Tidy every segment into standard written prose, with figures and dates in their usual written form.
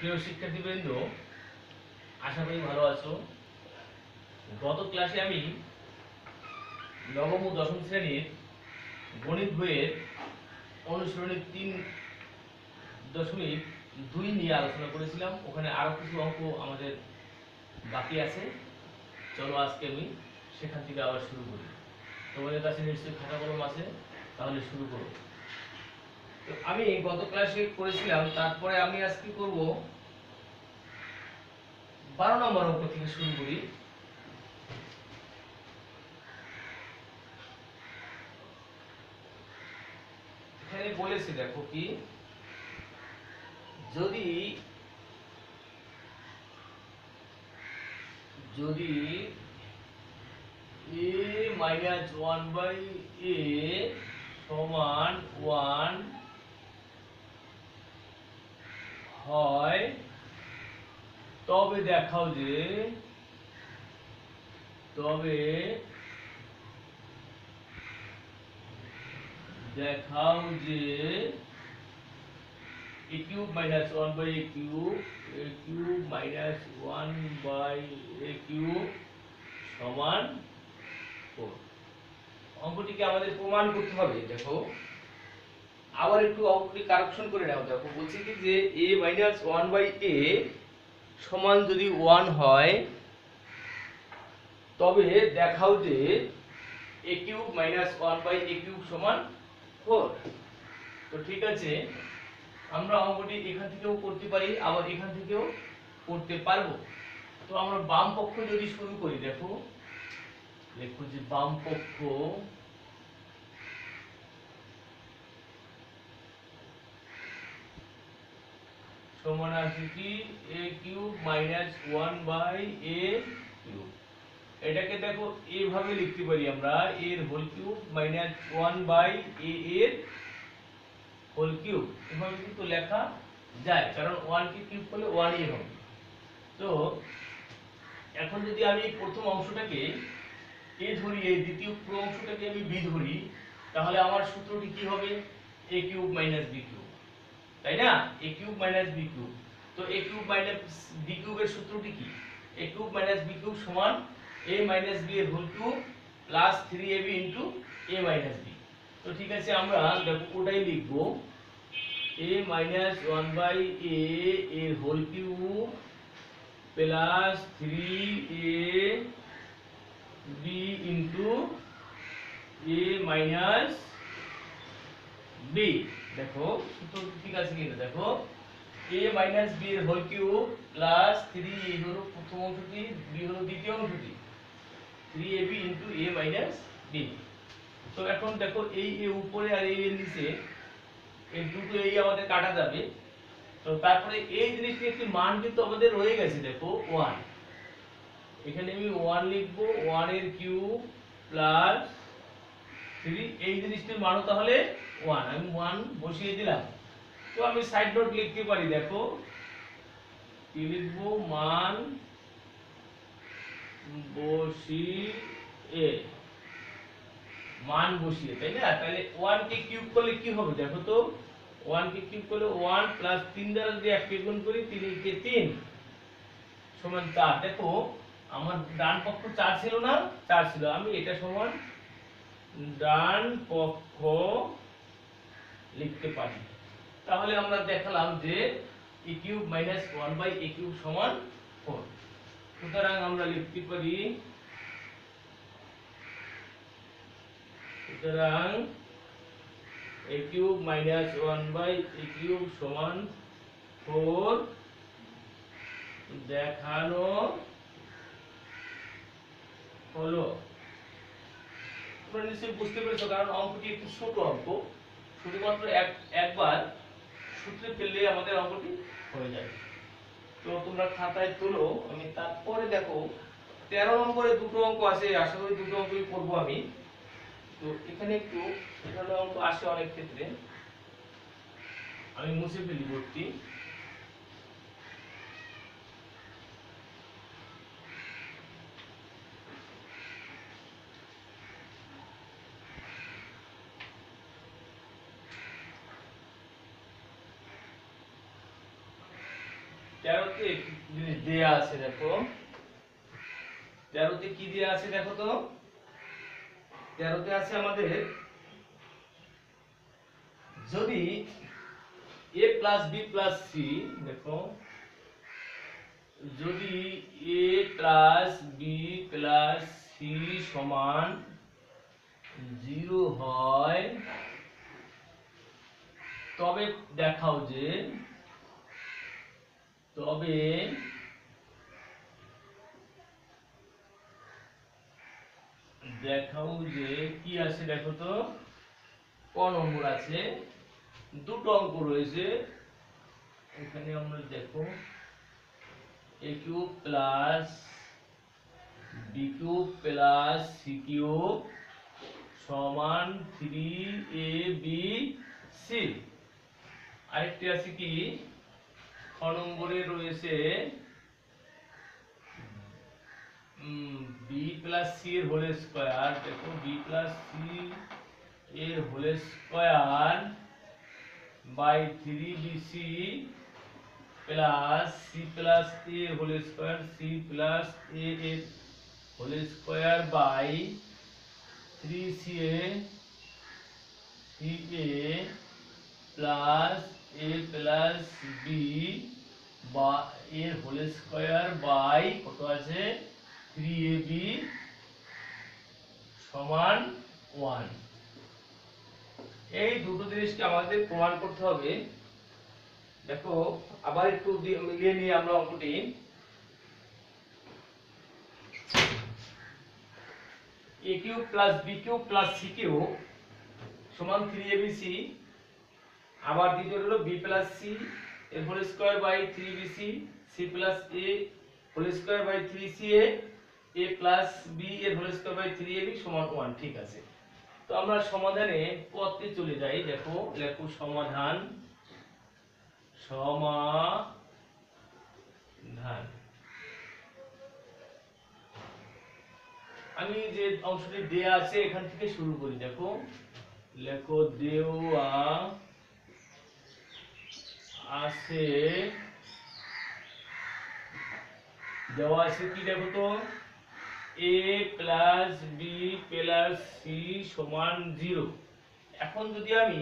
প্রিয় শিক্ষার্থীবৃন্দ, আশা করি ভালো আছো। গত ক্লাসে আমি নবম ও দশম শ্রেণীর গণিত বইয়ের অনুশীলনী 3.2 নিয়ে আলোচনা করেছিলাম। ওখানে আরো কিছু অঙ্ক আমাদের বাকি আছে। চলো আজকে আমি সেখান থেকে আবার শুরু করি। তোমাদের কাছে নিশ্চয়ই খাতা কলম আছে, তাহলে শুরু করো। তো আমি গত ক্লাসে করেছিলাম, তারপরে আমি আজকে করব 12 নম্বর অঙ্ক থেকে শুরু করি। এখানে বলেছে, দেখো কি, যদি যদি a minus 1 by a সমান 1 হয়, তবে দেখাও যে a cube minus 1 by a cube minus 1 by a cube সমান 4। অঙ্কটিকে আমাদের প্রমাণ করতে হবে। দেখো আবার একটু অঙ্কটি কারেকশন করে নাও। দেখো বলছি কি যে a minus 1 by a সমান যদি 1 হয়, তবে দেখাও যে a cube minus 1 by a cube সমান 4। তো ঠিক আছে, আমরা অঙ্কটি এখান থেকেও করতে পারি, আবার এখান থেকেও করতে পারবো। তো আমরা বাম পক্ষ যদি শুরু করি, দেখো লেখো যে বাম পক্ষ সমান আছে কি a cube minus 1 by a cube. এটাকে দেখো এইভাবে লিখতে পারি আমরা, a এর whole cube minus 1 by a এর হোল কিউব। এভাবে কিন্তু লেখা যায়, কারণ 1 কে কিউব করলে 1 ই হবে। তো এখন যদি আমি প্রথম অংশটাকে a ধরি, এই দ্বিতীয় পুরো অংশটাকে আমি b ধরি, তাহলে আমার সূত্রটি কি হবে? a cube minus b cube, তাই না? a cube minus b cube. তো a কিউব মাইনাস b কিউবের সূত্রটি কি? a cube minus b cube সমান a মাইনাস b এর whole cube plus 3ab into a minus b। তো ঠিক আছে, আমরা দেখো ওটাই লিখব, a মাইনাস 1 বাই a এর whole cube plus 3ab into a minus b। দেখো সূত্র ঠিক আছে কিনা দেখো, a মাইনাস b এর হোল কিউব প্লাস 3 হলো প্রথম অংশটি, b হলো দ্বিতীয় অংশটি, 3ab into a minus b। তো এখন দেখো এই a উপরে আর এই নিচে, এই দুটো এই আমাদের কাটা যাবে। তো তারপরে এই জিনিসটির একটি মান কিন্তু আমাদের রয়ে গেছে, দেখো 1। এখানে আমি 1 লিখব, 1 এর কিউব প্লাস 3, এই জিনিসটির মানও তাহলে 1, আমি 1 বসিয়ে দিলাম। তো আমি সাইড নোট লিখতে পারি, দেখো কি লিখব, মান বসিয়ে, তাই না? তাহলে 1 কে কিউব করলে কি হবে দেখো তো, 1 কে কিউব করলে 1 প্লাস 3 দ্বারা যদি 1 কে গুণ করি, 3 কে 3 সমান 4। দেখো আমার ডান পক্ষ 4 ছিল না, 4 ছিল, আমি এটা সমান ডান পক্ষ লিখতে পারি। তাহলে আমরা দেখালাম যে a cube minus 1 by a cube সমান 4। সুতরাং আমরা লিখতে পারি, সুতরাং a cube minus 1 by a cube সমান 4 দেখানো হলো। তোমরা নিশ্চয়ই বুঝতে পেরেছো, কারণ অঙ্কটি একটু ছোট অঙ্ক, শুধুমাত্র একবার সূত্রে ফেললে আমাদের অঙ্কটি হয়ে যায়। তো তোমরা খাতায় তোলো, আমি তারপরে দেখো 13 নম্বরে দুটো অঙ্ক আছে, আশা করি দুটো অঙ্কই করব আমি। তো এখানে একটু এখানে অঙ্ক আসে অনেক ক্ষেত্রে, আমি মুছে ফেলি বোর্ডটি। 13তে জিনিস দেয়া আছে দেখো, 13তে কি দেয়া আছে দেখো তো, 13তে আছে আমাদের যদি a plus b plus c, দেখো যদি a plus b plus c সমান 0 হয় তবে দেখাও যে, তবে দেখাও যে কি আছে দেখো তো, ক নম্বর আছে, দুটো অঙ্ক রয়েছে এখানে, আমরা দেখো a cube plus b cube plus c cube সমান 3abc। আরেকটি আছে কি, খ নম্বরে রয়েছে b প্লাস c এর হোল স্কয়ার, দেখো b প্লাস c এর whole square by 3bc plus c plus a এর whole square, c plus a এর whole square by 3ca plus a plus b বা এর হোল স্কয়ার বাই কত আছে 3ab সমান 1। এই দুটো জিনিসকে আমাদের প্রমাণ করতে হবে। দেখো আবার একটু মিলিয়ে নিয়ে আমরা অঙ্কটি, a cube plus b cube plus c cube সমান 3abc, আবার দ্বিতীয় হলো b প্লাস c এর whole square by 3bc, c plus a whole square by 3ca, a plus b এর হোল স্কয়ার বাই 3ab সমান 1। ঠিক আছে, তো আমরা সমাধানে পথে চলে যাই। দেখো লেখো সমাধান, সমাধান। আমি যে অংশটি দেয়া আছে এখান থেকে শুরু করি। দেখো লেখো দেওয়া আছে, দেওয়া আছে কি দেখো তো, a plus b plus c সমান 0। এখন যদি আমি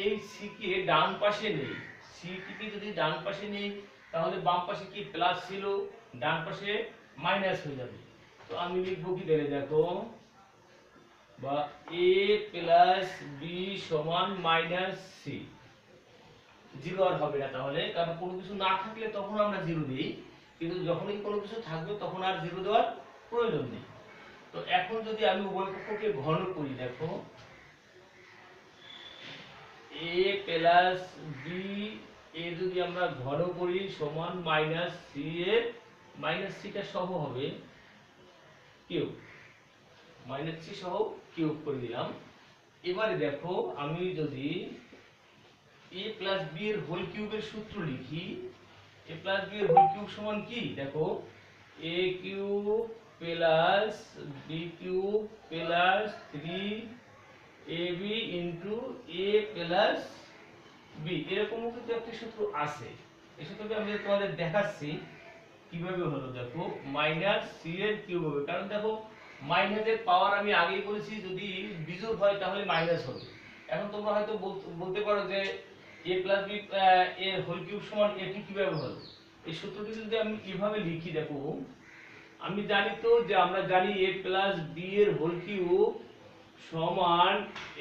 এই c কে ডান পাশে নেই, c কে যদি ডান পাশে নেই তাহলে বাম পাশে কি প্লাস ছিল, ডান পাশে মাইনাস হয়ে যাবে। তো আমি লিখবো কি দেখে দেখো, বা a প্লাস b সমান মাইনাস c, 0 আর হবে না তাহলে, কারণ কোনো কিছু না থাকলে তখন আমরা 0 দিই, কিন্তু যখনই কোনো কিছু থাকবে তখন আর 0 দেওয়ার প্রয়োজন নেই। তো এখন যদি আমি উভয় পক্ষকে ঘন করি, দেখো a প্লাস b এ যদি আমরা ঘন করি সমান মাইনাস c এর, মাইনাস c টা সহ হবে কিউব, মাইনাস c সহ কিউব করে দিলাম। এবারে দেখো আমি যদি a প্লাস b এর হোল কিউবের সূত্র লিখি, a প্লাস b এর হোল কিউব সমান কি দেখো, a cube plus b cube plus 3ab into a plus b, এরকম কিন্তু একটা সূত্র আছে। এই সূত্রটা আমি তোমাদের দেখাচ্ছি কিভাবে হলো। দেখো মাইনাস c এর কিউব হবে, কারণ দেখো মাইনাসের পাওয়ার আমি আগেই বলেছি যদি বিজোড় হয় তাহলে মাইনাস হবে। এখন তোমরা হয়তো বলতে পারো যে a প্লাস b এর হোল কিউব সমান এটি কিভাবে হলো। এই সূত্রটি যদি আমি এভাবে লিখি, দেখো আমি জানি তো যে আমরা জানি a প্লাস b এর হোল কিউব সমান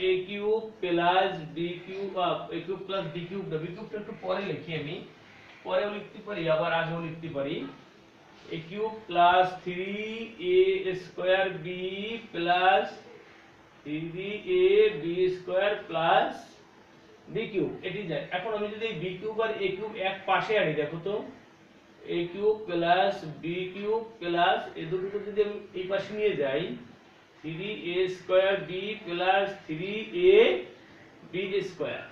a cube plus b cube, a cube plus b cube, b কিউবটা একটু পরে লিখি, আমি পরেও লিখতে পারি আবার আগেও লিখতে পারি, a cube plus 3a square b plus 3ab square plus b cube, এটি যায়। এখন আমি যদি b কিউব আর a কিউব এক পাশে আনি, দেখো তো a cube plus b cube plus এই দুটোকে যদি আমি এই পাশে নিয়ে যাই 3a square b plus 3ab square.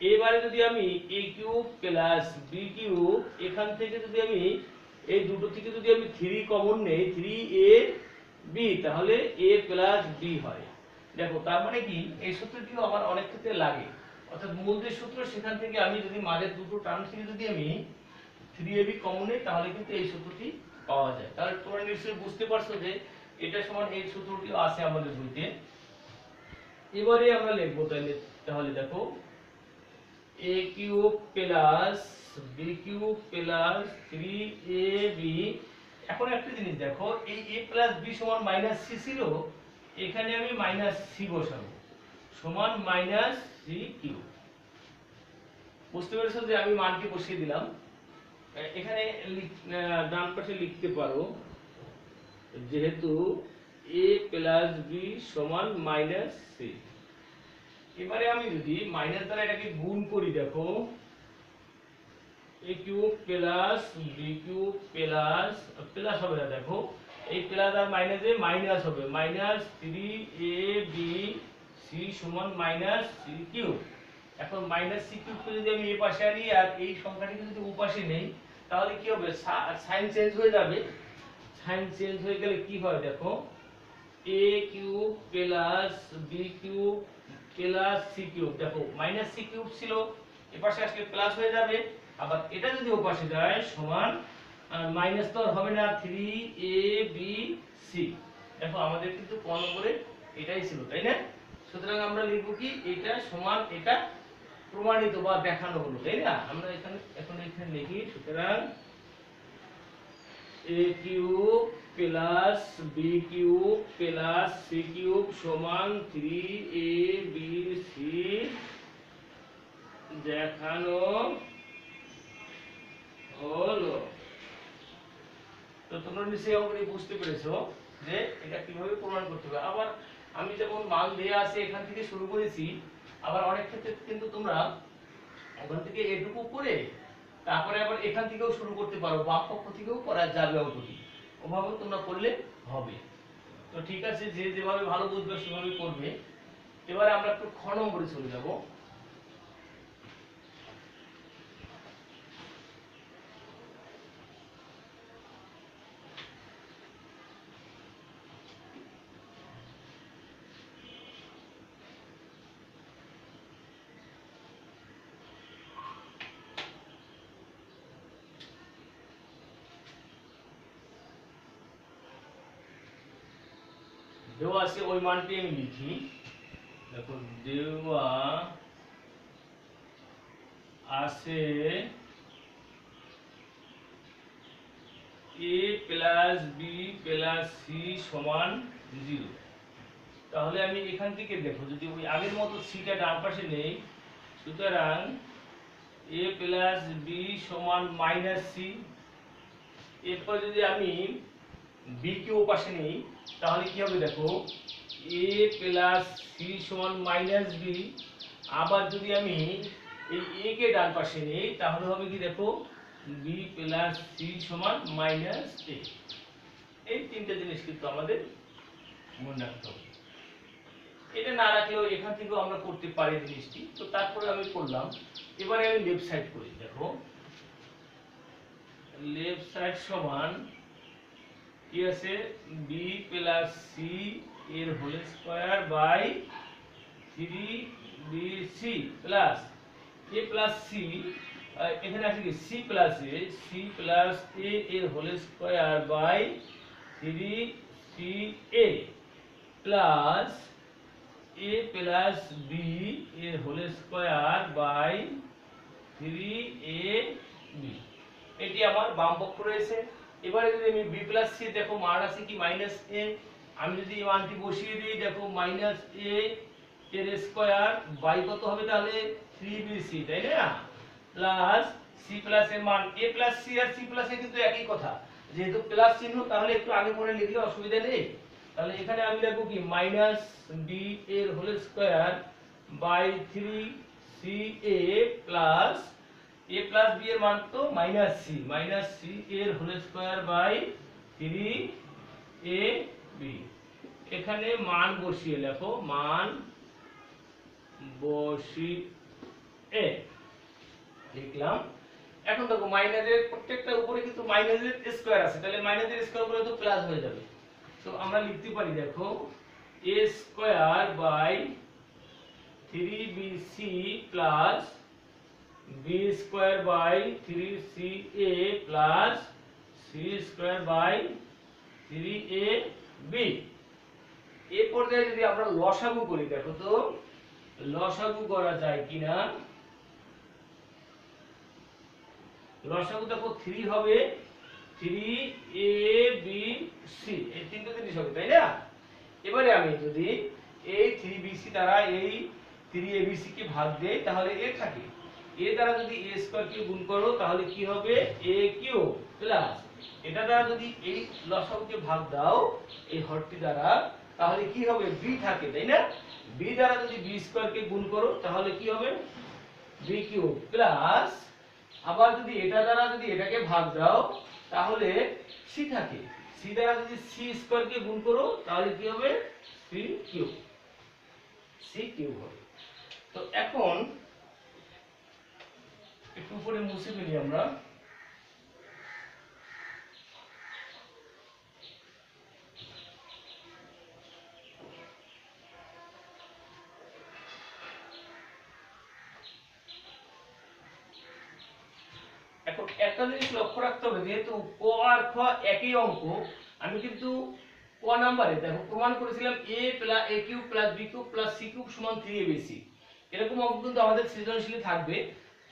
এবারে যদি আমি a cube plus b cube এখান থেকে যদি আমি এই দুটো থেকে যদি আমি 3 কমন নেই, 3ab তাহলে a প্লাস b হয়। দেখো তার মানে কি এই সূত্রটিও আমার অনেক ক্ষেত্রে লাগে, অর্থাৎ মূল যে সূত্র সেখান থেকে আমি যদি মাঝের দুটো টার্ম থেকে যদি আমি 3ab কমন নেই তাহলে কিন্তু এই সূত্রটি পাওয়া যায়। তাহলে তোমরা নিশ্চয়ই বুঝতে পারছো যে এটা সমান এই সূত্রটিও আছে আমাদের বইতে। এবারে আমরা লিখব তাহলে দেখো a cube plus b cube plus 3ab। এখন একটা জিনিস দেখো, এই a প্লাস b সমান মাইনাস c ছিল, এখানে আমি মাইনাস c বসাবো, সমান মাইনাস c কিউব। বুঝতে পেরেছো যে আমি মানটি বসিয়ে দিলাম। এখানে ডান পাশে লিখতে পারো যেহেতু a প্লাস b সমান মাইনাস c। এবারে আমি যদি মাইনাস দ্বারা এটাকে গুণ করি, দেখো a cube plus b cube plus plus হবে না, দেখো এই প্লাস আর মাইনাসে মাইনাস হবে, মাইনাস 3ab c সমান মাইনাস c কিউব। এখন মাইনাস c কিউব কে যদি আমি এই পাশে আনি আর এই সংখ্যাটিকে যদি ওপাশে নেই তাহলে কি হবে, সাইন চেঞ্জ হয়ে যাবে। সাইন চেঞ্জ হয়ে গেলে কি হয় দেখো, a cube plus b cube plus c cube, দেখো মাইনাস c কিউব ছিল এপাশে আসলে প্লাস হয়ে যাবে, আবার এটা যদি ওপাশে যায় সমান মাইনাস তো আর হবে না, 3abc। দেখো আমাদের কিন্তু ক নম্বরে এটাই ছিল, তাই না? সুতরাং আমরা লিখব কি, এটা সমান এটা প্রমাণিত বা দেখানো হলো, তাই না? আমরা এখানে লিখি, সুতরাং a cube plus b cube plus c cube সমান 3abc দেখানো হলো। তো তোমরা নিশ্চয়ই অঙ্কটি বুঝতে পেরেছো যে এটা কিভাবে প্রমাণ করতে হবে। আবার আমি যেমন মান দেয়া আছে এখান থেকে শুরু করেছি, আবার অনেক ক্ষেত্রে কিন্তু তোমরা ওখান থেকে এটুকু করে তারপরে আবার এখান থেকেও শুরু করতে পারো, বাম পক্ষ থেকেও করা যাবে অঙ্কটি, ওভাবে তোমরা করলে হবে। তো ঠিক আছে, যে যেভাবে ভালো বুঝবে সেভাবে করবে। এবারে আমরা একটু খ নম্বরে চলে যাব। দেওয়া আছে ওই মানটি আমি লিখি, দেখো দেওয়া আছে a plus b plus c সমান 0। তাহলে আমি এখান থেকে দেখো যদি ওই আগের মতো c টা ডান পাশে নেই, সুতরাং a প্লাস b সমান মাইনাস c। এরপর যদি আমি b কে ওপাশে নেই তাহলে কি হবে দেখো, a প্লাস c সমান মাইনাস b। আবার যদি আমি এই a কে ডান পাশে নেই তাহলে হবে কি দেখো, b প্লাস c সমান মাইনাস a। এই তিনটা জিনিস কিন্তু আমাদের মনে রাখতে হবে। এটা না রাখলেও এখান থেকেও আমরা করতে পারি জিনিসটি, তো তারপরে আমি করলাম। এবারে আমি লেফট সাইড করি, দেখো লেফট সাইড সমান কি আছে, b প্লাস c এর whole square by 3bc plus a plus c, এখানে আছে কি c প্লাস a এর whole square by 3ca plus a plus b এর হোল স্কয়ার বাই 3ab। এটি আমার বাম পক্ষ রয়েছে। এবারে যদি আমি b প্লাস c, দেখো মান আছে কি মাইনাস a, আমি যদি এই মানটি বসিয়ে দিই দেখো মাইনাস a এর স্কয়ার বাই কত হবে তাহলে 3bc, তাই না? প্লাস c প্লাস এর মান, a প্লাস c আর c প্লাস a কিন্তু একই কথা, যেহেতু প্লাস চিহ্ন তাহলে একটু আগে পরে লিখলে অসুবিধা নেই। তাহলে এখানে আমি লিখব কি মাইনাস b এর whole square by 3ca plus a plus b এর মান তো মাইনাস c এর হোল স্কয়ার বাই 3ab। এখানে মান বসিয়ে লেখো, মান বসিয়ে লিখলাম। এখন দেখো মাইনাসের প্রত্যেকটা উপরে কিন্তু মাইনাসের স্কয়ার আছে, তাহলে মাইনাসের স্কয়ার করে তো প্লাস হয়ে যাবে। তো আমরা লিখতে পারি দেখো a square by 3bc plus B square by 3ca plus C square by 3ab। এই পর্যায়ে যদি আমরা লসাগু করি, দেখো তো লসাগু করা যায় কিনা। লসাগু দেখো 3 হবে, 3abc, এই তিনটে জিনিস হবে, তাই না? এবারে আমি যদি এই 3bc দ্বারা এই 3abc কে ভাগ দেই তাহলে a থাকে, a দ্বারা যদি a স্কয়ার কে গুণ করো তাহলে কি হবে a কিউব প্লাস এটা দ্বারা যদি এই লসাগুকে ভাগ দাও এই হরটি দ্বারা তাহলে কি হবে b থাকে, তাই না? b দ্বারা যদি b স্কয়ার কে গুণ করো তাহলে কি হবে b কিউব প্লাস আবার যদি এটা দ্বারা যদি এটাকে ভাগ দাও তাহলে c থাকে, c দ্বারা যদি c স্কয়ার কে গুণ করো তাহলে কি হবে c কিউব, c কিউব হবে। তো এখন একটু উপরে মুছে ফেলি আমরা। এখন একটা জিনিস লক্ষ্য রাখতে হবে, যেহেতু ক আর খ একই অঙ্ক, আমি কিন্তু ক নাম্বারে দেখো প্রমাণ করেছিলাম a plus a cube plus b cube plus c cube সমান 3abc। এরকম অঙ্ক কিন্তু আমাদের সৃজনশীলে থাকবে।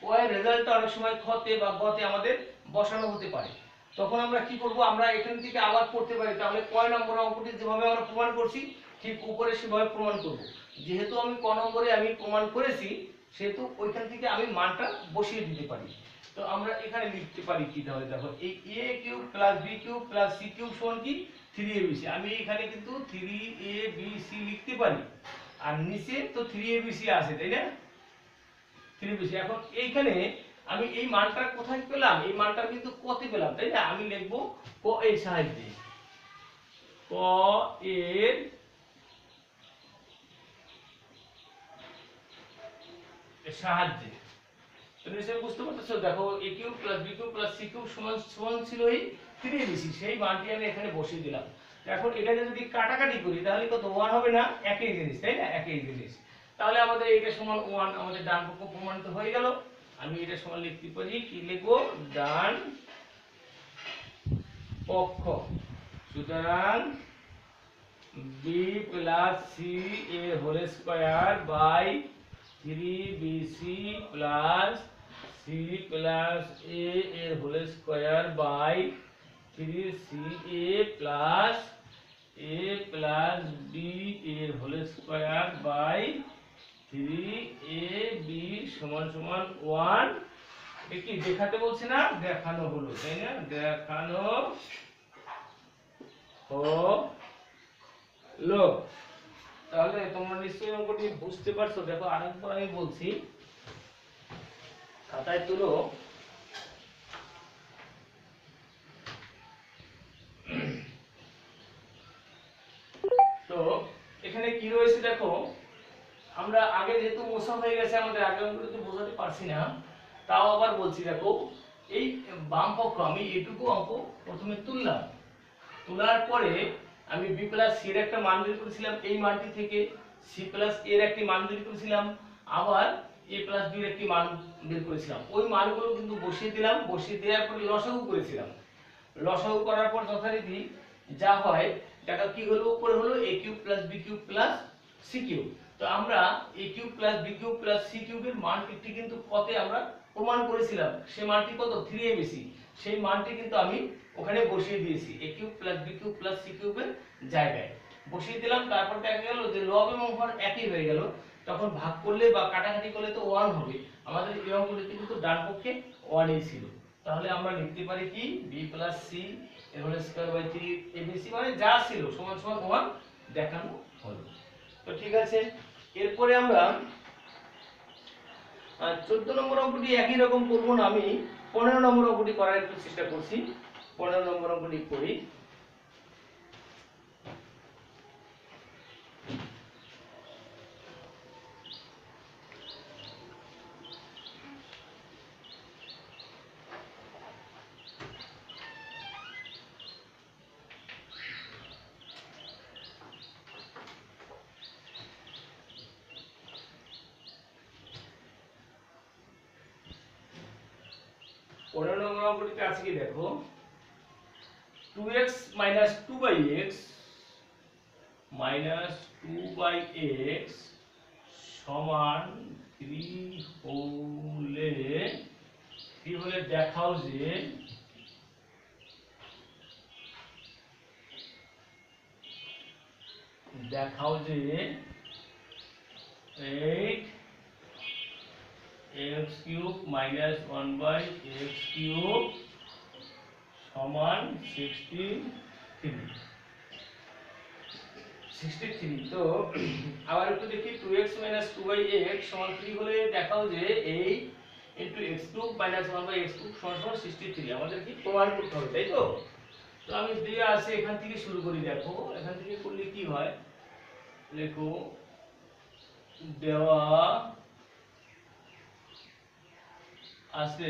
ক এর রেজাল্টটা অনেক সময় খ তে বা গ তে আমাদের বসানো হতে পারে, তখন আমরা কি করব, আমরা এখান থেকে আবার পড়তে পারি। তাহলে ক নম্বর অঙ্কটি যেভাবে আমরা প্রমাণ করছি ঠিক উপরে সেভাবে প্রমাণ করব। যেহেতু আমি ক নম্বরে আমি প্রমাণ করেছি সেহেতু ওইখান থেকে আমি মানটা বসিয়ে দিতে পারি। তো আমরা এখানে লিখতে পারি কি, তাহলে দেখো এই a cube plus b cube plus c cube সমান কি 3abc। আমি এখানে কিন্তু 3abc লিখতে পারি, আর নিচে তো 3abc আছে, তাই না? 3abc। এখন এইখানে আমি এই মানটা কোথায় পেলাম, এই মানটা কিন্তু কতে পেলাম, তাই না? আমি লিখব ক এর সাহায্যে, ক এর সাহায্যে। তো নিশ্চয়ই বুঝতে পারতেছো, দেখো a cube plus b cube plus c cube সমান সমান ছিল এই 3abc, সেই মানটি আমি এখানে বসিয়ে দিলাম। এখন এটাকে যদি কাটাকাটি করি তাহলে কত 1 হবে না? একই জিনিস, তাই না? একই জিনিস। তাহলে আমাদের এটা সমান 1, আমাদের ডান পক্ষ প্রমাণিত হয়ে গেল। আমি এটা সমান লিখতে পারি, কি লিখবো, ডান পক্ষ। সুতরাং b plus c a whole square by 3bc plus c plus a এর whole square by 3ca plus a plus b এর হোল স্কয়ার বাই 3ab সমান সমান 1। কি দেখাতে বলছি না, দেখানো হলো, তাই না? দেখানো হলো। তাহলে তোমরা নিশ্চয়ই অঙ্কটি বুঝতে পারছো। দেখো আরেকবার আমি বলছি, খাতায় তুলো। তো এখানে কি রয়েছে দেখো, আমরা আগে যেহেতু মোছা হয়ে গেছে আমাদের আগে অঙ্কটা তো বোঝাতে পারছি না, তাও আবার বলছি। দেখো এই বাম পক্ষ আমি এটুকু অঙ্ক প্রথমে তুললাম, তোলার পরে আমি b প্লাস c এর একটা মান বের করেছিলাম, এই মানটি থেকে c প্লাস a এর একটি মান বের করেছিলাম, আবার a প্লাস b এর একটি মান বের করেছিলাম। ওই মানগুলো কিন্তু বসিয়ে দিলাম, বসিয়ে দেওয়ার পরে লসাগু করেছিলাম। লসাগু করার পর যথারীতি যা হয় এটা কি হলো, উপরে হলো a cube plus b cube plus c cube. তো আমরা a cube plus b cube plus c কিউবের মানটি কিন্তু কতে আমরা প্রমাণ করেছিলাম, সেই মানটি কত 3abc, সেই মানটি কিন্তু আমি ওখানে বসিয়ে দিয়েছি a cube plus b cube plus c কিউবের জায়গায় বসিয়ে দিলাম। তারপর দেখা গেল যে লব এবং হর একই হয়ে গেল, তখন ভাগ করলে বা কাটাকাটি করলে তো 1 হবে। আমাদের এই অঙ্কটিতে কিন্তু ডান পক্ষে 1 ই ছিল। তাহলে আমরা লিখতে পারি কি b প্লাস c এর হোল স্কয়ার বাই 3abc, মানে যা ছিল সমান সমান 1 দেখানো হলো। তো ঠিক আছে, এরপরে আমরা 14 নম্বর অঙ্কটি একই রকম করব না, আমি 15 নম্বর অঙ্কটি করার একটু চেষ্টা করছি। 15 নম্বর অঙ্কটি করি। 15 নম্বর অঙ্কটিতে আছে কি দেখো 2x minus 2 by x minus 2 by x সমান 3 হলে দেখাও যে x cube minus 1 by x cube সমান 63 তো আবার একটু দেখি 2x minus 2 by x সমান 3 হলে দেখাও যে 8 into x cube minus 1 by x cube সমান 63 আমাদের কি প্রমাণ করতে হবে তাই তো তো আমি দিয়ে আছে এখান থেকে শুরু করি দেখো এখান থেকে করলে কি হয় লেখো দেওয়া আছে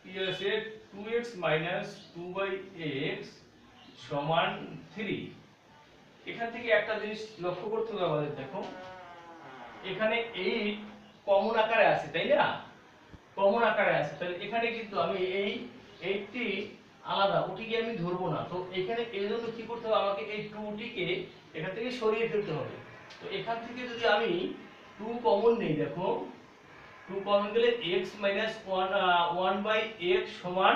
কি আছে 2x minus 2 by x সমান 3 এখান থেকে একটা জিনিস লক্ষ্য করতে হবে আমাদের দেখো এখানে 8 কমন আকারে আছে তাই না কমন আকারে আছে তাহলে এখানে কিন্তু আমি এই 8টি আলাদা ওটিকে আমি ধরবো না তো এখানে এর জন্য কি করতে হবে আমাকে এই 2টিকে এখান থেকে সরিয়ে ফেলতে হবে তো এখান থেকে যদি আমি 2 কমন নেই দেখো 2 কমন গেলে x minus 1 by x সমান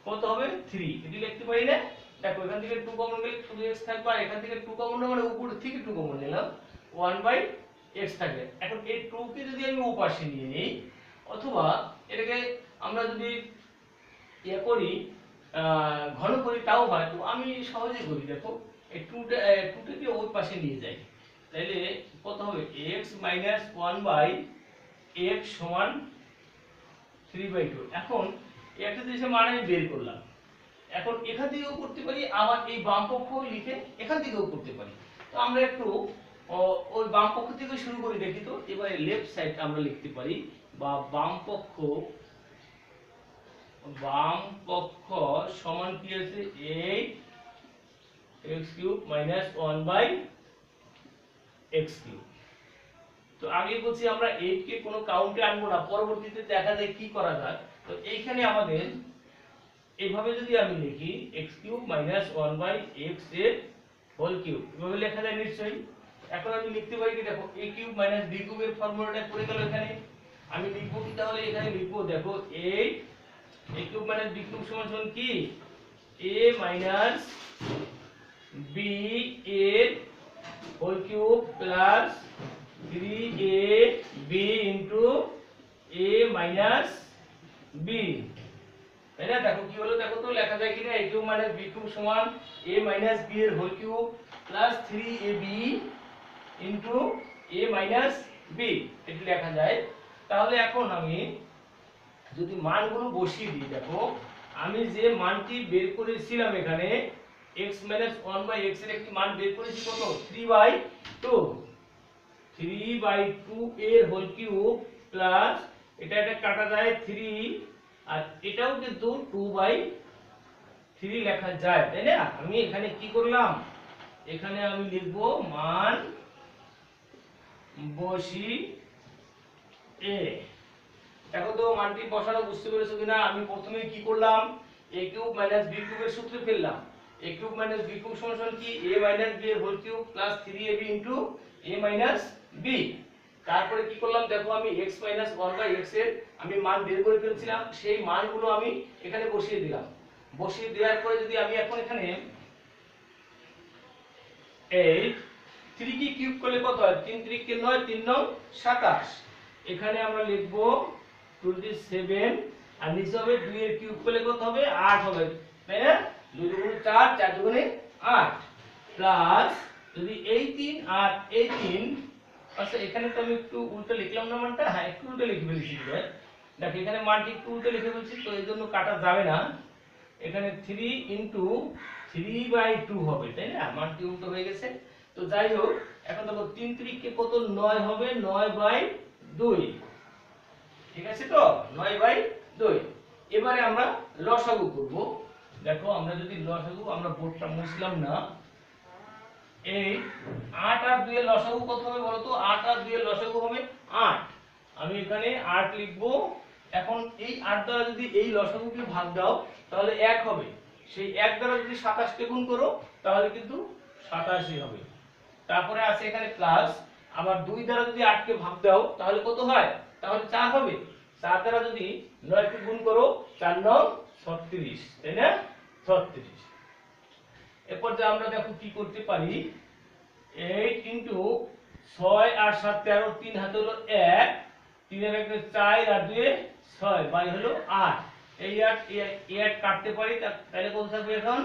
কত হবে 3 এটি লিখতে পারি না দেখো এখান থেকে 2 কমন গেলে শুধু x থাকবে আর এখান থেকে 2 কমন মানে উপর থেকে 2 কমন নিলাম 1 by x থাকবে এখন এই 2 কে যদি আমি ওপাশে নিয়ে নেই অথবা এটাকে আমরা যদি ইয়া করি ঘন করি তাও হয় তো আমি সহজে করি দেখো এই 2টাকে ওই পাশে নিয়ে যাই তাহলে কত হবে x minus 1 by x সমান 3/2 এখন একটা জিনিসের মান আমি বের করলাম এখন এখান থেকেও করতে পারি আবার এই বাম পক্ষ লিখে এখান থেকেও করতে পারি তো আমরা একটু ওই বাম পক্ষ থেকে শুরু করে দেখি তো এবারে লেফট সাইড আমরা লিখতে পারি বা বাম পক্ষ সমান কি আছে 8x³ minus 1 by x³ তো আগে বলছি আমরা 8 কে কোনো কাউন্টে আনবো না পরবর্তীতে দেখা যায় কি করা যায় তো এইখানে আমাদের এইভাবে যদি আমি লিখি x³ minus 1 by x এর হোল কিউব এভাবে লেখা যায় নিশ্চয়ই এখন আমি লিখতে পারি কি দেখো a³ minus b³ এর ফর্মুলাটা করে গেল এখানে আমি লিখবো কি তাহলে এখানে লিখবো দেখো 8 a³ minus b³ সমান কি a minus b এর whole cube plus 3ab into a minus b তাই না দেখো কি হলো দেখো তো লেখা যায় কিনা a³ minus b³ সমান a minus b এর whole cube plus 3ab into a minus b এটি লেখা যায় তাহলে এখন আমি যদি মানগুলো বসিয়ে দিই দেখো আমি যে মানটি বের করেছিলাম এখানে x minus 1 by x এর একটি মান বের করেছি কত 3/2 এর হোল কিউব প্লাস এটা কাটা যায় 3 আর এটাও কিন্তু 2/3 লেখা যায় তাই না আমি এখানে কি করলাম এখানে আমি লিখব মান বসি এ দেখো তো মানটি বসানো বুঝতে পেরেছো কিনা আমি প্রথমে কি করলাম a³ minus b³ এর সূত্রে ফেললাম a³ minus b³ সমান কি a minus b এর whole cube plus 3ab into a minus b তারপরে কি করলাম দেখো আমি x minus 1 by x এর আমি মান বের করে ফেলছিলাম সেই মানগুলো আমি এখানে বসিয়ে দিলাম বসিয়ে দেওয়ার পরে যদি আমি এখন এখানে এই 3 কি কিউব করলে কত হয় 3 3 কে 9 3 9 27 এখানে আমরা লিখব 27 আর নিচে হবে 2 এর কিউব করলে কত হবে 8 হবে তাই না 2 দুগুণে 4 4 দুগুণে 8 প্লাস যদি এই 3 আর এই 3 আচ্ছা এখানে তো আমি একটু উল্টো লিখলাম না মানটা হ্যাঁ একটু উল্টো লিখে ফেলেছি দেখো এখানে মানটি একটু উল্টো লিখে ফেলছি তো এর জন্য কাটা যাবে না এখানে 3 into 3/2 হবে তাই না মানটি উল্টো হয়ে গেছে তো যাই হোক এখন দেখো 3 3 কে কত 9 হবে 9/2 ঠিক আছে তো 9/2 এবারে আমরা লসাগু করব দেখো আমরা যদি লসাগু আমরা বোর্ডটা মুছলাম না এই 8 আর 2 এর লসাগু কত হবে বলো তো 8 আর 2 এর লসাগু হবে 8 আমি এখানে 8 লিখব এখন এই 8 দ্বারা যদি এই লসাগুকে ভাগ দাও তাহলে 1 হবে, সেই 1 দ্বারা যদি 27 কে গুণ করো তাহলে কিন্তু 87 হবে। তারপরে আছে এখানে প্লাস, আবার 2 দ্বারা যদি 8 কে ভাগ দাও তাহলে কত হয়, তাহলে 4 হবে। 4 দ্বারা যদি 9 কে গুণ করো 4 9 36, তাই না, 36। এরপর যে আমরা দেখো কি করতে পারি, 8 ইনটু 6 আর 7 13, 3 হাতে হলো 1, 3 এর 1 4 আর 2 6, বাই হলো 8। এই 8 এই 8 কাটতে পারি, তাহলে কত থাকবে এখন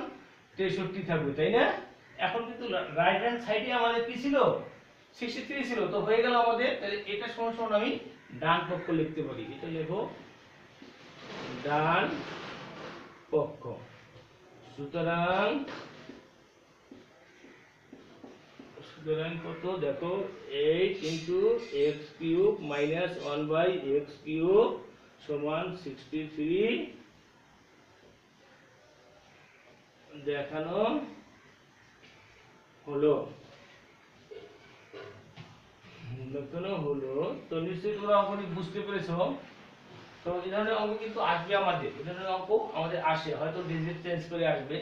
63 থাকবে, তাই না। এখন কিন্তু রাইট হ্যান্ড সাইডে আমাদের কি ছিল, 63 ছিল, তো হয়ে গেল আমাদের। তাহলে এটা সমান সমান আমি ডান পক্ষ লিখতে পারি, এটা লেখো ডান পক্ষ। সুতরাং কত দেখো, 8 into x cube minus 1 by x cube সমান 63 দেখানো হলো। তো নিশ্চয়ই তোমরা অঙ্কটি বুঝতে পেরেছো। তো এই ধরনের অঙ্ক কিন্তু আসবে আমাদের, এই ধরনের অঙ্ক আমাদের আসে, হয়তো ডিজিট চেঞ্জ করে আসবে,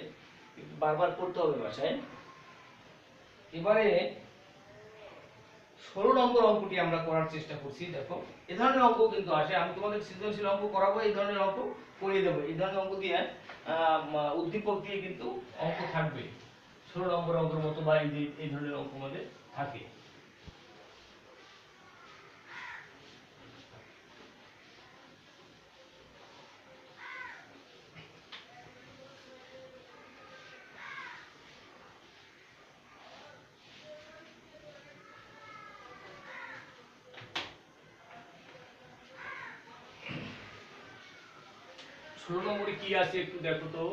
কিন্তু বারবার করতে হবে বাসায়। এবারে 16 নম্বর অঙ্কটি আমরা করার চেষ্টা করছি। দেখো এই ধরনের অঙ্ক কিন্তু আসে, আমি তোমাদের সৃজনশীল অঙ্ক করাবো, এই ধরনের অঙ্ক করিয়ে দেবো। এই ধরনের অঙ্ক দিয়ে উদ্দীপক দিয়ে কিন্তু অঙ্ক থাকবে 16 নম্বর অঙ্কের মতো, বা এই ধরনের অঙ্ক আমাদের থাকে। ষোলো নম্বরে কি আছে একটু দেখো তো।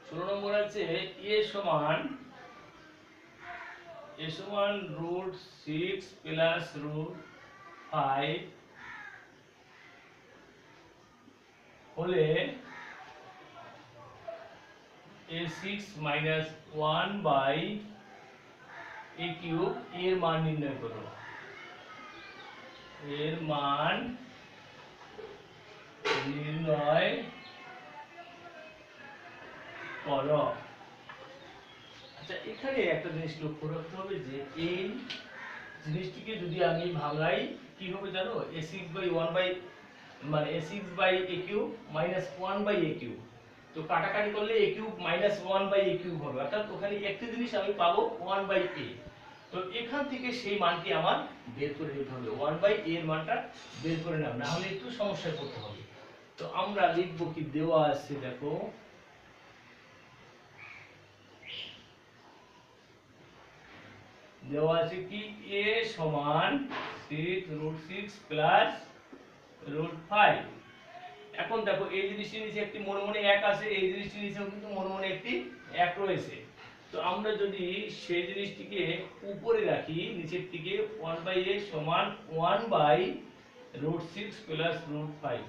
16 নম্বর আছে a সমান √6 প্লাস √5 হলে a6 minus 1 by a cube এর মান নির্ণয় করো। এর মান নির্ণয় করো। আচ্ছা, এখানে একটা জিনিস লক্ষ্য রাখতে হবে যে এই জিনিসটিকে যদি আমি ভাঙাই কি হবে জানো, a6 বাই 1 বাই মানে a6 by a cube minus 1 by a cube, তো কাটাকাটি করলে a cube minus 1 by a cube হবে, অর্থাৎ ওখানে একটি জিনিস আমি পাবো 1 বাই a। তো এখান থেকে সেই মানটি আমার বের করে নিতে হবে, 1 বাই a এর মানটা বের করে নাও, না হলে একটু সমস্যায় পড়তে হবে। তো আমরা লিখব কি, দেওয়া আছে দেখো, দেওয়া আছে কি a সমান 6 প্লাস √5। এখন দেখো এই জিনিসটির নিচে একটি মনে মনে 1 আছে, এই জিনিসটির নিচেও কিন্তু মনে মনে একটি 1 রয়েছে। তো আমরা যদি সেই জিনিসটিকে উপরে রাখি, নিচের দিকে 1 বাই a সমান 1 বাই √6 প্লাস √5।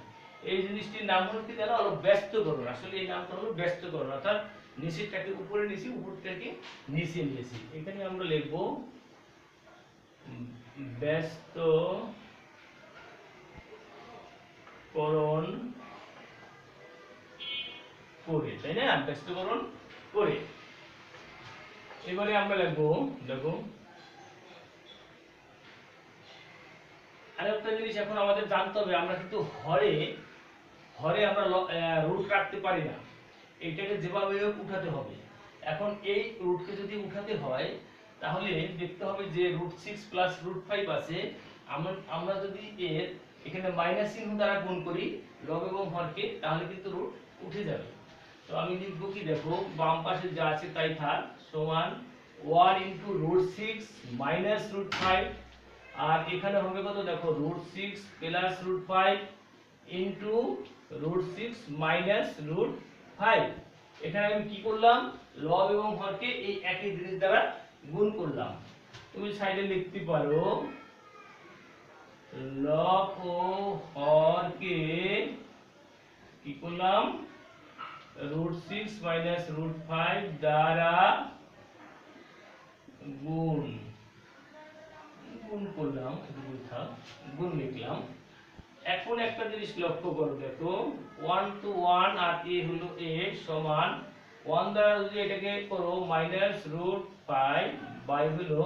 এই জিনিসটির নাম হলো কি জানো, হলো ব্যস্তকরণ। আসলে এই নামটা হলো ব্যস্তকরণ, অর্থাৎ নিচেরটাকে উপরে নিয়েছি, উপরটাকে নিচে নিয়েছি। এখানে আমরা লিখব ব্যস্তকরণ করে, তাই না, ব্যস্তকরণ করে। এবারে আমরা লিখবো, দেখো আরেকটা জিনিস এখন আমাদের জানতে হবে, আমরা কিন্তু হরে আমরা রুট রাখতে পারি না, এইটাকে যেভাবে হোক উঠাতে হবে। এখন এই রুটকে যদি উঠাতে হয় তাহলে দেখতে হবে যে √6 প্লাস √5 আছে, আমরা যদি এর এখানে মাইনাস চিহ্ন দ্বারা গুণ করি লব এবং হরকে, তাহলে কিন্তু রুট উঠে যাবে। তো আমি লিখব কি, দেখো বাম পাশে যা আছে তাই থাক, সমান 1 ইনটু √6 মাইনাস √5, আর এখানে হবে কত দেখো, √6 প্লাস √5 ইনটু √6 মাইনাস √5। এখানে আমি কি করলাম, লব এবং হরকে এই একই জিনিস দ্বারা গুণ করলাম। তুমি সাইডে লিখতে পারো লব ও হরকে কি করলাম, √6 মাইনাস √5 দ্বারা গুণ করলাম, গুণ লিখলাম। এখন একটা জিনিস লক্ষ্য করো, দেখো 1 to 1 আর a হলো a সমান 1 দ্বারা যদি এটাকে করো -√5 বাই হলো,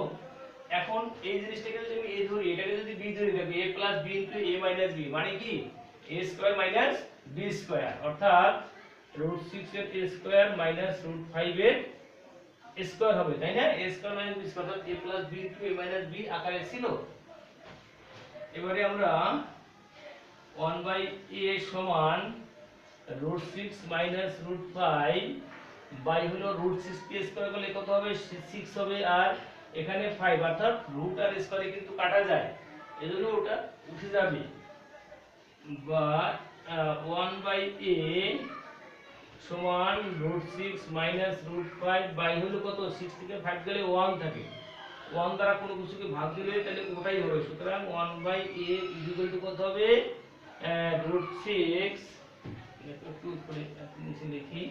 এখন এই জিনিসটাকে যদি আমি a ধরি, এটাকে যদি b ধরি, দেখো a plus b into a minus b মানে কি a square minus b square, অর্থাৎ √6 এর a স্কয়ার মাইনাস √5 এর স্কয়ার হবে, তাই না? a square minus b square, অর্থাৎ a plus b into a minus b আকারে ছিল। এবারে আমরা 1/a সমান √6 মাইনাস √5 বাই হলো √6 কে স্কয়ার করলে কত হবে? 6 হবে, আর এখানে 5, অর্থাৎ রুট আর স্কয়ারে কিন্তু কাটা যায়, এজন্য ওটা উঠে যাবে। বা 1/a সমান √6 মাইনাস √5 বাই হলো কত? 6 থেকে 5 গেলে 1 থাকে, 1 দ্বারা কোনো কিছুকে ভাগ দিলে তাহলে ওটাই হবে। সুতরাং 1/a ইকুয়াল টু কত হবে? √6, একটু উপরে নিচে লিখি,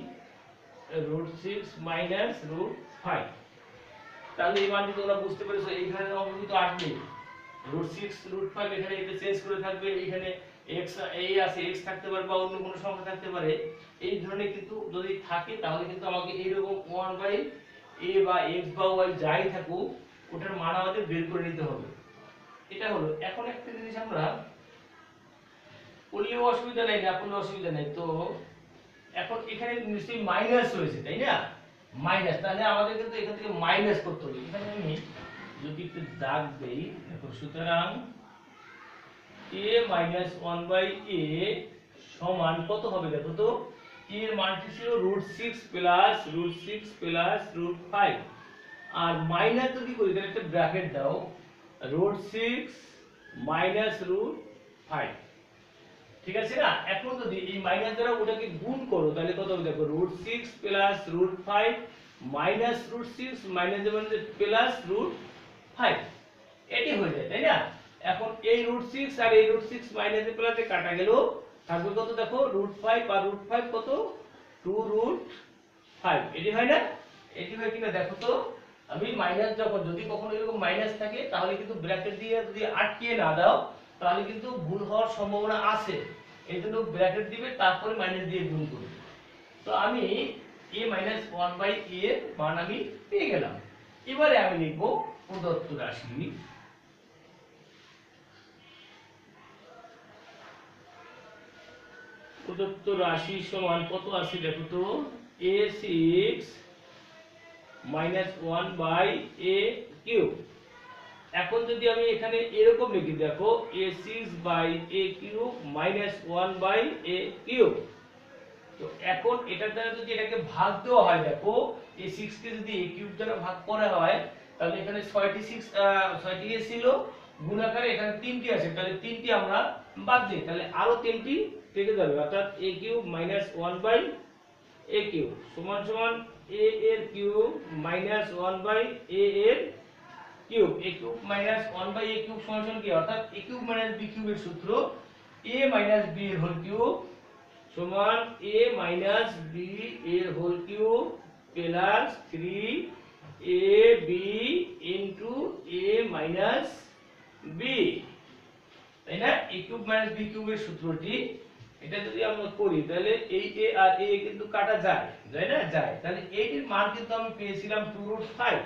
√6 মাইনাস √5। তাহলে এই মানটি তোমরা বুঝতে পেরেছো, এইখানে অঙ্ক কিন্তু আসবে √6 √5, এখানে এটা চেঞ্জ করে থাকবে, এখানে x এই আছে, x থাকতে পারে বা অন্য কোনো সংখ্যা থাকতে পারে। এই ধরনের কিন্তু যদি থাকে তাহলে কিন্তু আমাকে এইরকম 1/a বা x বা y যাই থাকুক ওটার মান আমাদের বের করে নিতে হবে। এটা হলো। এখন একটা জিনিস আমরা করলেও অসুবিধা নেই, না করলেও অসুবিধা নেই। তো এখন এখানে নিশ্চয়ই মাইনাস হয়েছে, তাই না? মাইনাস, তাহলে আমাদের কিন্তু এখান থেকে মাইনাস করতে হবে। এখানে আমি যদি একটু দাগ দেই, দেখো, সুতরাং a মাইনাস 1/a সমান কত হবে? দেখো তো, a এর মানটি ছিল √6 প্লাস √5, আর মাইনাস যদি করি তাহলে একটা ব্র্যাকেট দাও, √6 মাইনাস √5, ঠিক আছে না? এখন যদি এই মাইনাস দ্বারা ওটাকে গুণ করো তাহলে কত হবে? দেখো, √6 প্লাস √5 মাইনাস √6 মাইনাস মানে প্লাস √5, এটি হয়ে যায়, তাই না? এখন এই √6 আর এই √6 মাইনাসে প্লাসে কাটা গেল, থাকবে কত? দেখো, √5 আর √5 কত? 2√5, এটি হয় না? এটি হয় কিনা দেখো তো। আমি মাইনাস যখন, যদি কখনো এরকম মাইনাস থাকে তাহলে কিন্তু ব্র্যাকেট দিয়ে যদি আটকিয়ে না দাও তাহলে কিন্তু ভুল হওয়ার সম্ভাবনা আছে, এইজন্য ব্র্যাকেট দিবে, তারপরে মাইনাস দিয়ে গুণ করবে। তো আমি a মাইনাস 1/a এর মান আমি পেয়ে গেলাম। এবারে আমি লিখব প্রদত্ত রাশি, প্রদত্ত রাশি সমান কত আছে? দেখো তো, a6 মাইনাস 1/a³। এখন যদি আমি এখানে এরকম লিখি, দেখো, a6/a³ মাইনাস 1/a³। তো এখন এটার দ্বারা যদি এটাকে ভাগ দেওয়া হয়, দেখো, a6 কে যদি a³ দ্বারা ভাগ করা হয় তাহলে এখানে 6টি a ছিল গুণাকারে, এখানে 3টি আছে, তাহলে 3টি আমরা বাদ দিই, তাহলে আরো 3টি থেকে যাবে, অর্থাৎ a³ মাইনাস 1/a³ সমান সমান a এর কিউব মাইনাস 1/a এর কিউব, a³ মাইনাস 1/a³ সমান সমান কি? অর্থাৎ a³ মাইনাস b³ এর সূত্র a মাইনাস b এর হোল কিউব সমান a মাইনাস b এর whole cube plus 3ab into a minus b, তাই না? a³ মাইনাস b³ এর সূত্রটি, এটা যদি আমরা করি তাহলে এই a আর a কিন্তু কাটা যায়, যায় না? যায়। তাহলে এইটির মান কিন্তু আমি পেয়েছিলাম 2√5,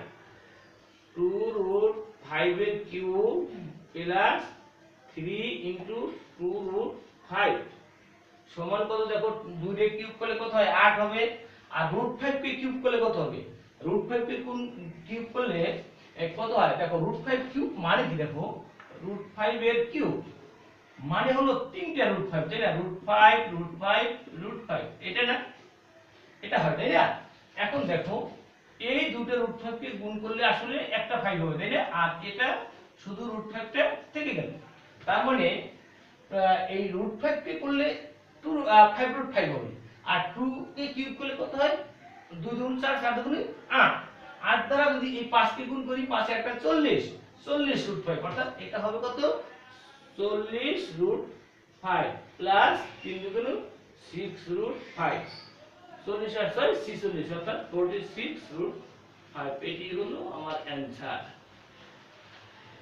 2√5 এর কিউব প্লাস 3 ইনটু 2√5 সমান কত? দেখো, 2 এর কিউব করলে কত হয়? 8 হবে, আর √5 কে কিউব করলে কত হবে? √5 কে কিউব করলে কত হয়? দেখো, √5 কিউব মানে কি? দেখো, √5 এর কিউব মানে হলো 3টা √5, তাই না? √5 √5 √5, এটা না? এটা হয়, তাই না? এখন দেখো, এই দুটো √5 কে গুণ করলে আসলে একটা 5 হবে, তাই না? আর এটা শুধু √5 টা থেকে গেল, তার মানে এই √5 কে করলে 5√5 হবে, আর 2 কে কিউব করলে কত হয়? 2 গুণ 4, 4 গুণ 8, 8 দ্বারা যদি এই 5 কে গুণ করি, 5 এ একটা 40, 40√5, অর্থাৎ এটা হবে কত? 40√5 প্লাস 3 গুণ 6√5, 40 আর 6 46, অর্থাৎ 46√5, এটি হলো আমার অ্যানসার,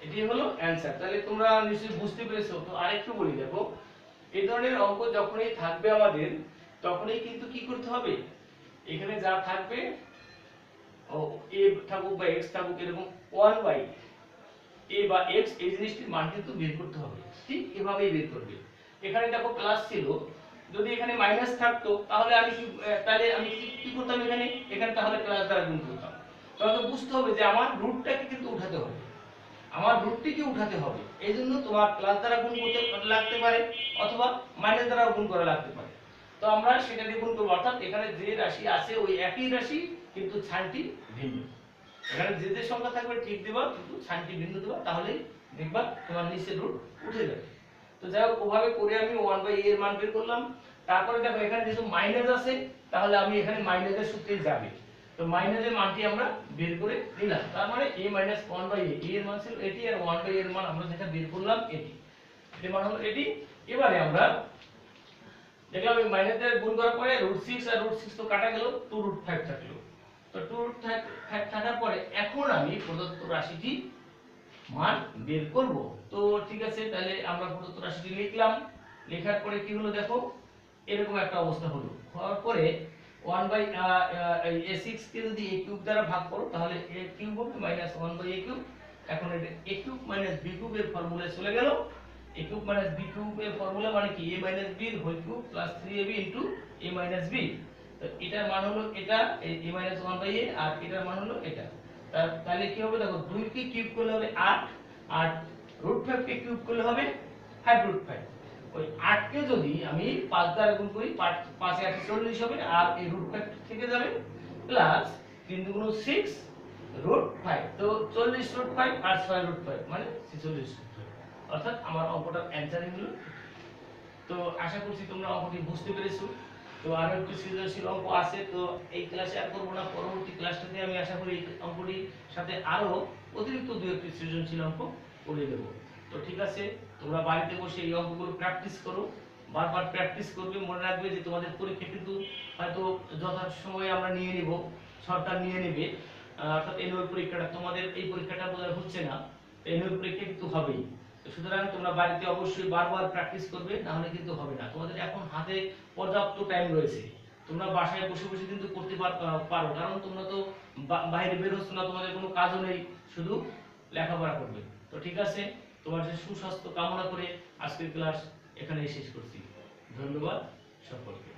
এটি হলো অ্যানসার। তাহলে তোমরা নিশ্চয়ই বুঝতে পেরেছো। তো আরেকটু বলি, দেখো, এই ধরনের অঙ্ক যখনই থাকবে আমাদের তখনই কিন্তু কি করতে হবে, এখানে যা থাকবে ও a থাকুক বা x থাকুক এরকম 1 বাই a বা x এই জিনিসটির মান কিন্তু বের করতে হবে। ঠিক এভাবেই বের করবে। এখানে দেখো প্লাস ছিল, যদি এখানে মাইনাস থাকতো তাহলে আমি তাহলে আমি কি করতাম, এখানে তাহলে প্লাস দ্বারা গুণ করতাম। তোমাকে বুঝতে হবে যে আমার রুটটাকে কিন্তু উঠাতে হবে, আমার রুটটিকে উঠাতে হবে। এই জন্য তোমার প্লাস দ্বারা গুণ করতে লাগতে পারে অথবা মাইনাস দ্বারা গুণ করা লাগতে পারে। তো আমরা সেটা দিয়ে গুণ করব, অর্থাৎ এখানে যে রাশি আছে ওই একই রাশি কিন্তু ছানটি ভিন্ন। এখানে যে যে সংখ্যা থাকবে ঠিক দিবা, কিন্তু ছানটি ভিন্ন দিবা, তাহলেই দেখবা তোমার নিচের রুট উঠে যাবে। তো যাই হোক ওভাবে করে আমি 1/a এর মান বের করলাম। তারপরে দেখো এখানে যেহেতু মাইনাস আছে তাহলে আমি এখানে মাইনাসের সূত্রেই যাবে, তো মাইনাসের মানটি আমরা বের করে নিলাম। তার মানে a 1/a, a এর মান ছিল এটি আর 1/a এর মান আমরা যেটা বের করলাম এটি, এর মান হলো এটি। এবারে আমরা দেখলাম এই মাইনাস দিয়ে গুণ করার পরে √6 আর √6 তো কাটা গেল, 2√5 থাকলো। তো 2√5 থাকার পরে এখন আমি প্রদত্ত রাশিটি মান বের করব। তো ঠিক আছে, তাহলে আমরা প্রদত্ত রাশিটি লিখলাম। লেখার পরে কি হলো দেখো, এরকম একটা অবস্থা হলো। হওয়ার পরে 1/a6 কে যদি a কিউব দ্বারা ভাগ করো তাহলে a কিউব হবে -1/a কিউব। এখন এটা a কিউব b কিউব এর ফর্মুলায় চলে গেল। a কিউব b কিউব এর ফর্মুলা মানে কি, a b এর whole cube plus 3ab a b। তো এটার মান হলো এটা a 1/a আর এটার মান হলো এটা। তাহলে কি হবে দেখো, 2 কে কিউব করলে হবে 8 আর √5 কে কিউব করলে হবে 5√5। ওই 8 কে যদি আমি 5 দ্বারা গুণ করি 5 5 এ 8 40 হবে আর এই √5 থেকে যাবে প্লাস 3 দুগুণ 6 √5। তো 40√5 আর 6√5 মানে 46√5, অর্থাৎ আমার অঙ্কটার অ্যানসারই হলো। তো আশা করছি তোমরা অঙ্কটি বুঝতে পেরেছো। তো আরো একটু সৃজনশীল অঙ্ক আছে, তো এই ক্লাসে আর করব না, পরবর্তী ক্লাসটাতে আমি আশা করি এই অঙ্কটির সাথে আরো অতিরিক্ত দুই একটি সৃজনশীল অঙ্ক করে দেব। তো ঠিক আছে, তোমরা বাড়িতে বসে এই অঙ্কগুলো প্র্যাকটিস করো, বারবার প্র্যাকটিস করবে। মনে রাখবে যে তোমাদের পরীক্ষা কিন্তু হয়তো যথাসময়ে আমরা নিয়ে নিব, সরকার নিয়ে নেবে, অর্থাৎ এনুয়াল পরীক্ষাটা, তোমাদের এই পরীক্ষাটা বোধহয় হচ্ছে না, এনুয়াল পরীক্ষা কিন্তু হবেই। সুতরাং তোমরা বাড়িতে অবশ্যই বারবার প্র্যাকটিস করবে, না হলে কিন্তু হবে না। তোমাদের এখন হাতে পর্যাপ্ত টাইম রয়েছে, তোমরা বাসায় বসে বসে কিন্তু করতে পারো, কারণ তোমরা তো বাইরে বের হচ্ছ না, তোমাদের কোনো কাজও নেই, শুধু লেখাপড়া করবে। তো ঠিক আছে, তোমার যে সুস্বাস্থ্য কামনা করে আজকের ক্লাস এখানেই শেষ করছি। ধন্যবাদ সকলকে।